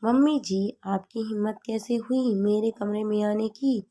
Mummy जी, आपकी हिम्मत कैसे हुई मेरे कमरे में आने की?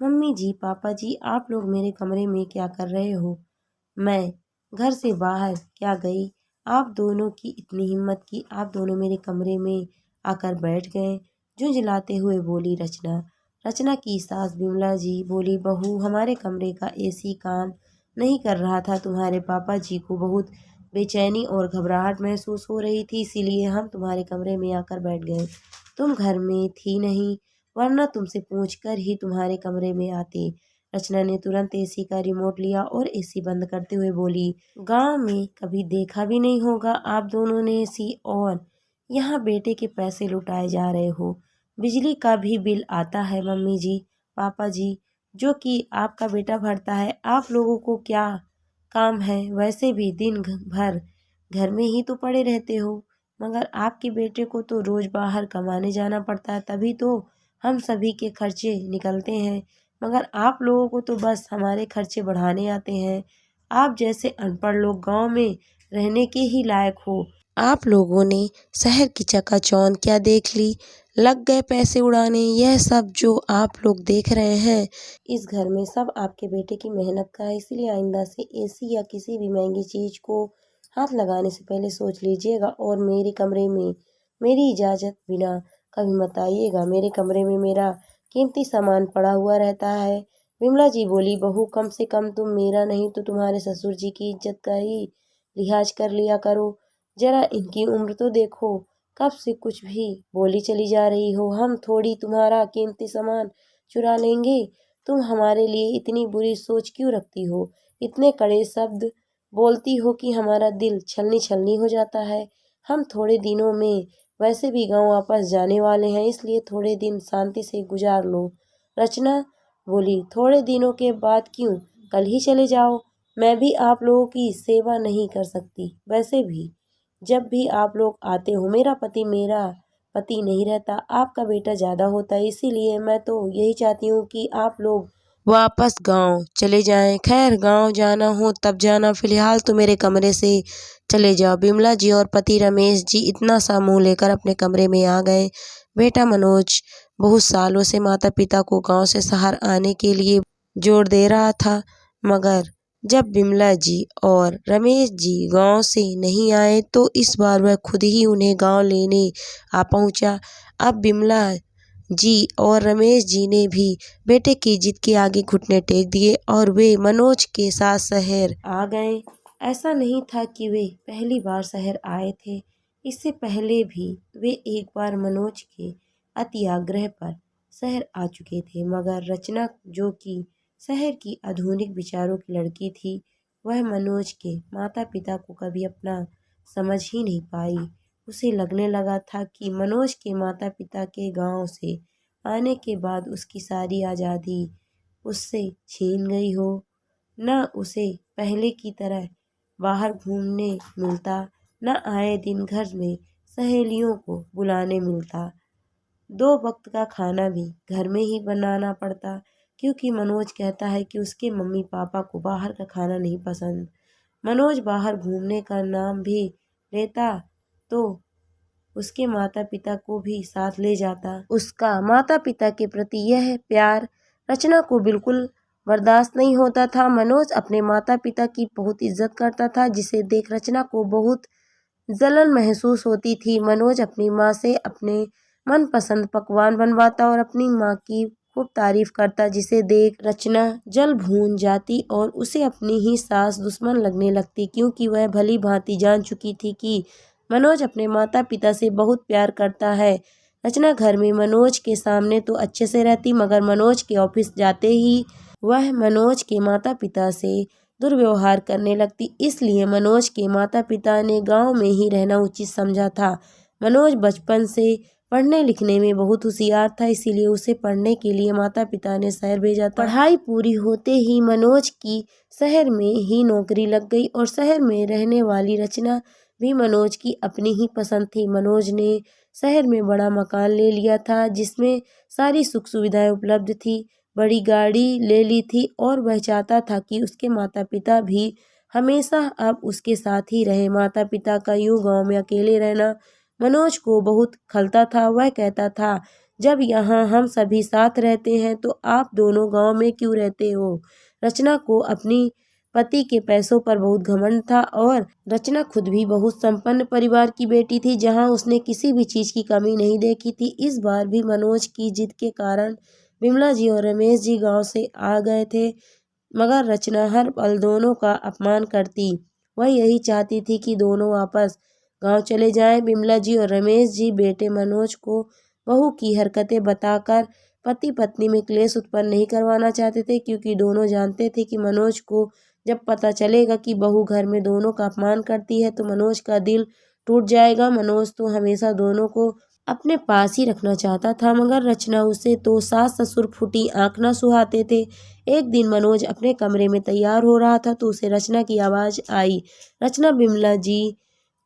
मम्मी जी, पापा जी, आप लोग मेरे कमरे में क्या कर रहे हो? मैं घर से बाहर क्या गई, आप दोनों की इतनी हिम्मत की आप दोनों मेरे कमरे में आकर बैठ गए। झुंझलाते हुए बोली रचना। रचना की सास बिमला जी बोली, बहू, हमारे कमरे का एसी काम नहीं कर रहा था। तुम्हारे पापा जी को बहुत बेचैनी और घबराहट महसूस हो रही थी, इसीलिए हम तुम्हारे कमरे में आकर बैठ गए। तुम घर में थी नहीं, वरना तुमसे पूछकर ही तुम्हारे कमरे में आते। रचना ने तुरंत एसी का रिमोट लिया और एसी बंद करते हुए बोली, गांव में कभी देखा भी नहीं होगा आप दोनों ने एसी, और यहाँ बेटे के पैसे लुटाए जा रहे हो। बिजली का भी बिल आता है मम्मी जी, पापा जी, जो कि आपका बेटा भरता है। आप लोगों को क्या काम है? वैसे भी दिन भर घर में ही तो पड़े रहते हो, मगर आपके बेटे को तो रोज बाहर कमाने जाना पड़ता है, तभी तो हम सभी के खर्चे निकलते हैं। मगर आप लोगों को तो बस हमारे खर्चे बढ़ाने आते हैं। आप जैसे अनपढ़ लोग गांव में रहने के ही लायक हो। आप लोगों ने शहर की चकाचौंध क्या देख ली, लग गए पैसे उड़ाने। यह सब जो आप लोग देख रहे हैं, इस घर में सब आपके बेटे की मेहनत का है, इसलिए आइंदा से एसी या किसी भी महंगी चीज को हाथ लगाने से पहले सोच लीजिएगा और मेरे कमरे में मेरी इजाज़त बिना कभी मत आइएगा। मेरे कमरे में मेरा कीमती सामान पड़ा हुआ रहता है। विमला जी बोली, बहू, कम से कम तुम मेरा नहीं तो तुम्हारे ससुर जी की इज्जत का ही लिहाज कर लिया करो। जरा इनकी उम्र तो देखो, कब से कुछ भी बोली चली जा रही हो। हम थोड़ी तुम्हारा कीमती सामान चुरा लेंगे। तुम हमारे लिए इतनी बुरी सोच क्यों रखती हो? इतने कड़े शब्द बोलती हो कि हमारा दिल छलनी छलनी हो जाता है। हम थोड़े दिनों में वैसे भी गांव वापस जाने वाले हैं, इसलिए थोड़े दिन शांति से गुजार लो। रचना बोली, थोड़े दिनों के बाद क्यों, कल ही चले जाओ। मैं भी आप लोगों की सेवा नहीं कर सकती। वैसे भी जब भी आप लोग आते हो मेरा पति नहीं रहता, आपका बेटा ज़्यादा होता है, इसीलिए मैं तो यही चाहती हूँ कि आप लोग वापस गांव चले जाएं। खैर, गांव जाना हो तब जाना, फिलहाल तो मेरे कमरे से चले जाओ। बिमला जी और पति रमेश जी इतना सा मुंह लेकर अपने कमरे में आ गए। बेटा मनोज बहुत सालों से माता पिता को गांव से शहर आने के लिए जोर दे रहा था, मगर जब बिमला जी और रमेश जी गांव से नहीं आए तो इस बार वह खुद ही उन्हें गांव लेने आ पहुंचा। अब बिमला जी और रमेश जी ने भी बेटे की जिद के आगे घुटने टेक दिए और वे मनोज के साथ शहर आ गए। ऐसा नहीं था कि वे पहली बार शहर आए थे, इससे पहले भी वे एक बार मनोज के अति आग्रह पर शहर आ चुके थे, मगर रचना, जो कि शहर की आधुनिक विचारों की लड़की थी, वह मनोज के माता पिता को कभी अपना समझ ही नहीं पाई। उसे लगने लगा था कि मनोज के माता पिता के गांव से आने के बाद उसकी सारी आज़ादी उससे छीन गई हो। न उसे पहले की तरह बाहर घूमने मिलता, न आए दिन घर में सहेलियों को बुलाने मिलता। 2 वक्त का खाना भी घर में ही बनाना पड़ता, क्योंकि मनोज कहता है कि उसके मम्मी पापा को बाहर का खाना नहीं पसंद। मनोज बाहर घूमने का नाम भी लेता तो उसके माता पिता को भी साथ ले जाता। उसका माता पिता के प्रति यह प्यार रचना को बिल्कुल बर्दाश्त नहीं होता था। मनोज अपने माता पिता की बहुत इज्जत करता था, जिसे देख रचना को बहुत जलन महसूस होती थी। मनोज अपनी माँ से अपने मनपसंद पकवान बनवाता और अपनी माँ की खूब तारीफ करता, जिसे देख रचना जल भून जाती और उसे अपनी ही सास दुश्मन लगने लगती, क्योंकि वह भली भांति जान चुकी थी कि मनोज अपने माता पिता से बहुत प्यार करता है। रचना घर में मनोज के सामने तो अच्छे से रहती, मगर मनोज के ऑफिस जाते ही वह मनोज के माता पिता से दुर्व्यवहार करने लगती। इसलिए मनोज के माता पिता ने गांव में ही रहना उचित समझा था। मनोज बचपन से पढ़ने लिखने में बहुत होशियार था, इसीलिए उसे पढ़ने के लिए माता पिता ने शहर भेजा था। पढ़ाई पूरी होते ही मनोज की शहर में ही नौकरी लग गई और शहर में रहने वाली रचना भी मनोज की अपनी ही पसंद थी। मनोज ने शहर में बड़ा मकान ले लिया था, जिसमें सारी सुख सुविधाएं उपलब्ध थी। बड़ी गाड़ी ले ली थी और वह चाहता था कि उसके माता पिता भी हमेशा अब उसके साथ ही रहे। माता पिता का यूं गांव में अकेले रहना मनोज को बहुत खलता था। वह कहता था, जब यहाँ हम सभी साथ रहते हैं तो आप दोनों गांव में क्यों रहते हो। रचना को अपनी पति के पैसों पर बहुत घमंड था और रचना खुद भी बहुत संपन्न परिवार की बेटी थी, जहां उसने किसी भी चीज की कमी नहीं देखी थी। इस बार भी मनोज की जिद के कारण विमला जी और रमेश जी गांव से आ गए थे, मगर रचना हर पल दोनों का अपमान करती। वह यही चाहती थी कि दोनों वापस गांव चले जाएं। विमला जी और रमेश जी बेटे मनोज को बहू की हरकतें बताकर पति पत्नी में क्लेश उत्पन्न नहीं करवाना चाहते थे, क्योंकि दोनों जानते थे कि मनोज को जब पता चलेगा कि बहू घर में दोनों का अपमान करती है तो मनोज का दिल टूट जाएगा। मनोज तो हमेशा दोनों को अपने पास ही रखना चाहता था, मगर रचना उसे तो सास ससुर फूटी आंख न सुहाते थे। एक दिन मनोज अपने कमरे में तैयार हो रहा था तो उसे रचना की आवाज आई। रचना विमला जी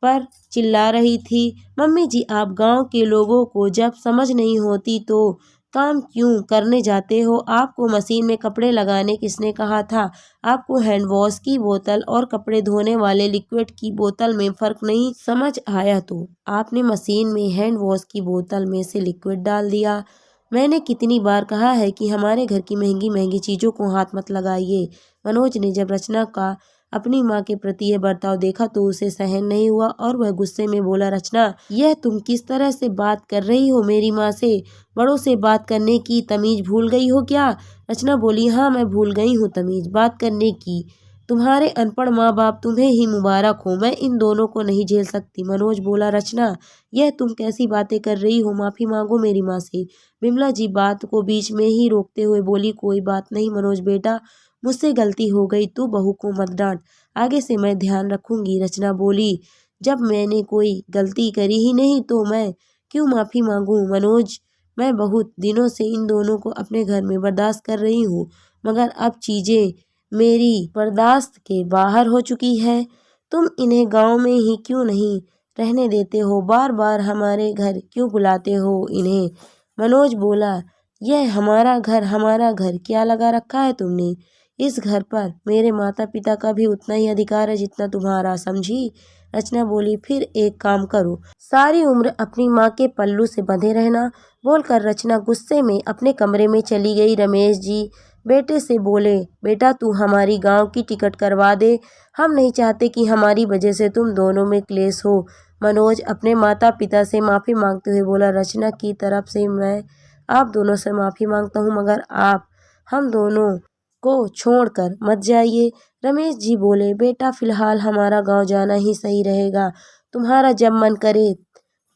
पर चिल्ला रही थी, मम्मी जी, आप गांव के लोगों को जब समझ नहीं होती तो काम क्यों करने जाते हो। आपको मशीन में कपड़े लगाने किसने कहा था। आपको हैंड वॉश की बोतल और कपड़े धोने वाले लिक्विड की बोतल में फर्क नहीं समझ आया तो आपने मशीन में हैंड वॉश की बोतल में से लिक्विड डाल दिया। मैंने कितनी बार कहा है कि हमारे घर की महंगी महंगी चीजों को हाथ मत लगाइए। मनोज ने जब रचना का अपनी माँ के प्रति यह बर्ताव देखा तो उसे सहन नहीं हुआ और वह गुस्से में बोला, रचना, यह तुम किस तरह से बात कर रही हो मेरी माँ से। बड़ों से बात करने की तमीज भूल गई हो क्या। रचना बोली, हाँ, मैं भूल गई हूँ तमीज बात करने की। तुम्हारे अनपढ़ माँ बाप तुम्हें ही मुबारक हो। मैं इन दोनों को नहीं झेल सकती। मनोज बोला, रचना, यह तुम कैसी बातें कर रही हो। माफी मांगो मेरी माँ से। विमला जी बात को बीच में ही रोकते हुए बोली, कोई बात नहीं मनोज बेटा, मुझसे गलती हो गई, तू बहू को मत डांट, आगे से मैं ध्यान रखूंगी। रचना बोली, जब मैंने कोई गलती करी ही नहीं तो मैं क्यों माफी मांगूं। मनोज, मैं बहुत दिनों से इन दोनों को अपने घर में बर्दाश्त कर रही हूँ, मगर अब चीजें मेरी बर्दाश्त के बाहर हो चुकी है। तुम इन्हें गांव में ही क्यों नहीं रहने देते हो। बार बार हमारे घर क्यों बुलाते हो इन्हें। मनोज बोला, यह हमारा घर क्या लगा रखा है तुमने। इस घर पर मेरे माता पिता का भी उतना ही अधिकार है जितना तुम्हारा, समझी। रचना बोली, फिर एक काम करो, सारी उम्र अपनी माँ के पल्लू से बंधे रहना। बोलकर रचना गुस्से में अपने कमरे में चली गई। रमेश जी बेटे से बोले, बेटा तू हमारी गांव की टिकट करवा दे, हम नहीं चाहते कि हमारी वजह से तुम दोनों में क्लेश हो। मनोज अपने माता पिता से माफ़ी मांगते हुए बोला, रचना की तरफ से मैं आप दोनों से माफ़ी मांगता हूँ, मगर आप हम दोनों को छोड़कर मत जाइए। रमेश जी बोले, बेटा फिलहाल हमारा गांव जाना ही सही रहेगा। तुम्हारा जब मन करे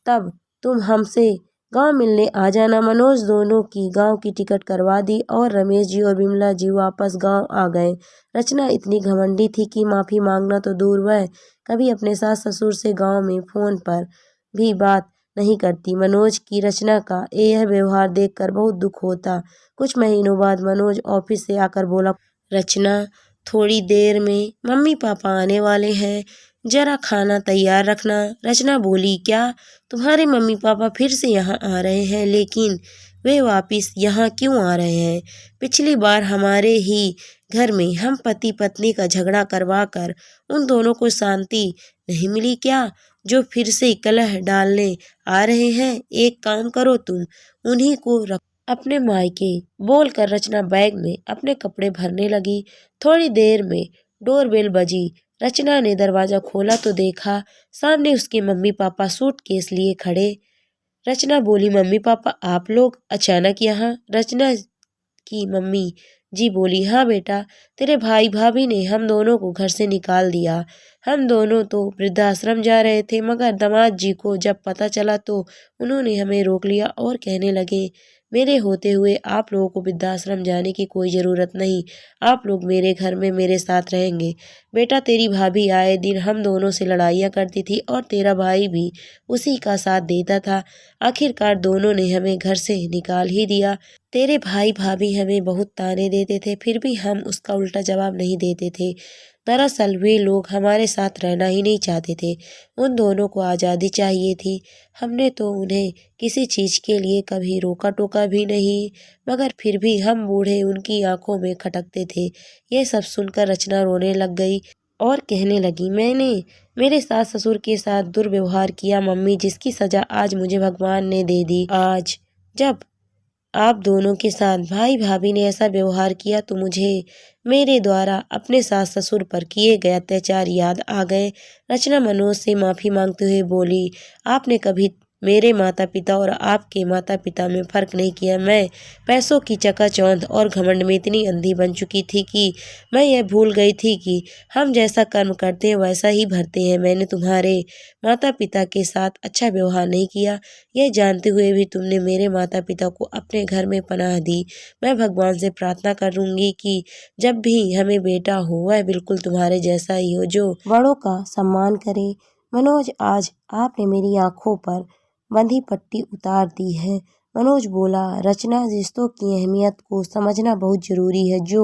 तब तुम हमसे गांव मिलने आ जाना। मनोज दोनों की गांव की टिकट करवा दी और रमेश जी और विमला जी वापस गांव आ गए। रचना इतनी घमंडी थी कि माफ़ी मांगना तो दूर, वह कभी अपने सास ससुर से गांव में फ़ोन पर भी बात नहीं करती। मनोज की रचना का यह व्यवहार देखकर बहुत दुख होता। कुछ महीनों बाद मनोज ऑफिस से आकर बोला, रचना, थोड़ी देर में मम्मी पापा आने वाले हैं, जरा खाना तैयार रखना। रचना बोली, क्या तुम्हारे मम्मी पापा फिर से यहाँ आ रहे हैं। लेकिन वे वापस यहाँ क्यों आ रहे हैं। पिछली बार हमारे ही घर में हम पति पत्नी का झगड़ा करवा कर उन दोनों को शांति नहीं मिली क्या, जो फिर से कलह डालने आ रहे हैं। एक काम करो, तुम उन्हीं को रख अपने मायके। बोलकर रचना बैग में अपने कपड़े भरने लगी। थोड़ी देर में डोरबेल बजी। रचना ने दरवाजा खोला तो देखा सामने उसके मम्मी पापा सूटकेस लिए खड़े। रचना बोली, मम्मी पापा आप लोग अचानक यहाँ। रचना की मम्मी जी बोली, हाँ बेटा, तेरे भाई भाभी ने हम दोनों को घर से निकाल दिया। हम दोनों तो वृद्धाश्रम जा रहे थे, मगर दामाद जी को जब पता चला तो उन्होंने हमें रोक लिया और कहने लगे, मेरे होते हुए आप लोगों को वृद्धाश्रम जाने की कोई ज़रूरत नहीं, आप लोग मेरे घर में मेरे साथ रहेंगे। बेटा, तेरी भाभी आए दिन हम दोनों से लड़ाइयाँ करती थी और तेरा भाई भी उसी का साथ देता था। आखिरकार दोनों ने हमें घर से निकाल ही दिया। तेरे भाई भाभी हमें बहुत ताने देते थे, फिर भी हम उसका उल्टा जवाब नहीं देते थे। दरअसल वे लोग हमारे साथ रहना ही नहीं चाहते थे। उन दोनों को आज़ादी चाहिए थी। हमने तो उन्हें किसी चीज़ के लिए कभी रोका टोका भी नहीं, मगर फिर भी हम बूढ़े उनकी आंखों में खटकते थे। ये सब सुनकर रचना रोने लग गई और कहने लगी, मैंने मेरे सास ससुर के साथ दुर्व्यवहार किया मम्मी, जिसकी सजा आज मुझे भगवान ने दे दी। आज जब आप दोनों के साथ भाई भाभी ने ऐसा व्यवहार किया तो मुझे मेरे द्वारा अपने सास ससुर पर किए गए अत्याचार याद आ गए। रचना मनोज से माफ़ी मांगते हुए बोली, आपने कभी मेरे माता पिता और आपके माता पिता में फ़र्क नहीं किया। मैं पैसों की चकाचौंध और घमंड में इतनी अंधी बन चुकी थी कि मैं यह भूल गई थी कि हम जैसा कर्म करते हैं वैसा ही भरते हैं। मैंने तुम्हारे माता पिता के साथ अच्छा व्यवहार नहीं किया, यह जानते हुए भी तुमने मेरे माता पिता को अपने घर में पनाह दी। मैं भगवान से प्रार्थना करूंगी कि जब भी हमें बेटा हो वह बिल्कुल तुम्हारे जैसा ही हो, जो बड़ों का सम्मान करे। मनोज, आज आपने मेरी आंखों पर बंधी पट्टी उतार दी है। मनोज बोला, रचना, रिश्तों की अहमियत को समझना बहुत जरूरी है। जो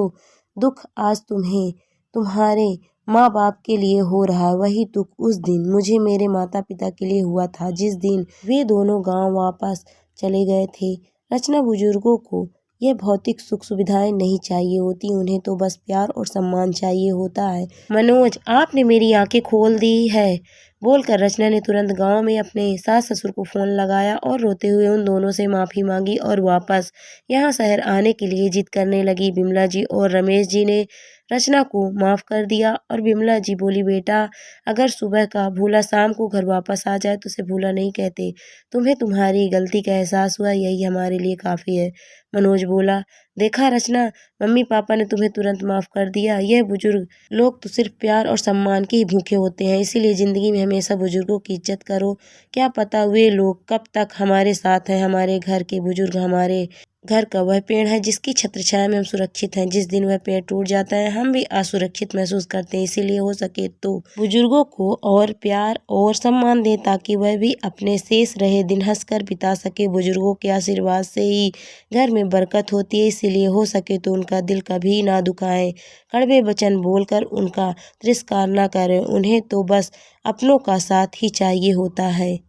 दुख आज तुम्हें तुम्हारे माँ बाप के लिए हो रहा है, वही दुख उस दिन मुझे मेरे माता पिता के लिए हुआ था, जिस दिन वे दोनों गांव वापस चले गए थे। रचना, बुजुर्गों को यह भौतिक सुख सुविधाएं नहीं चाहिए होती, उन्हें तो बस प्यार और सम्मान चाहिए होता है। मनोज, आपने मेरी आंखें खोल दी है, बोलकर रचना ने तुरंत गांव में अपने सास ससुर को फोन लगाया और रोते हुए उन दोनों से माफ़ी मांगी और वापस यहाँ शहर आने के लिए जिद करने लगी। बिमला जी और रमेश जी ने रचना को माफ़ कर दिया और बिमला जी बोली, बेटा, अगर सुबह का भूला शाम को घर वापस आ जाए तो उसे भूला नहीं कहते। तुम्हें तुम्हारी गलती का एहसास हुआ, यही हमारे लिए काफ़ी है। मनोज बोला, देखा रचना, मम्मी पापा ने तुम्हें तुरंत माफ़ कर दिया। यह बुजुर्ग लोग तो सिर्फ प्यार और सम्मान के ही भूखे होते हैं, इसीलिए ज़िंदगी में हमेशा बुजुर्गों की इज्जत करो। क्या पता वे लोग कब तक हमारे साथ हैं। हमारे घर के बुजुर्ग हमारे घर का वह पेड़ है जिसकी छत्र छाया में हम सुरक्षित हैं। जिस दिन वह पेड़ टूट जाता है हम भी असुरक्षित महसूस करते हैं। इसीलिए हो सके तो बुजुर्गों को और प्यार और सम्मान दें, ताकि वह भी अपने शेष रहे दिन हंसकर बिता सके। बुजुर्गों के आशीर्वाद से ही घर में बरकत होती है, इसीलिए हो सके तो उनका दिल कभी ना दुखाएं। कड़वे वचन बोलकर उनका तिरस्कार ना करें, उन्हें तो बस अपनों का साथ ही चाहिए होता है।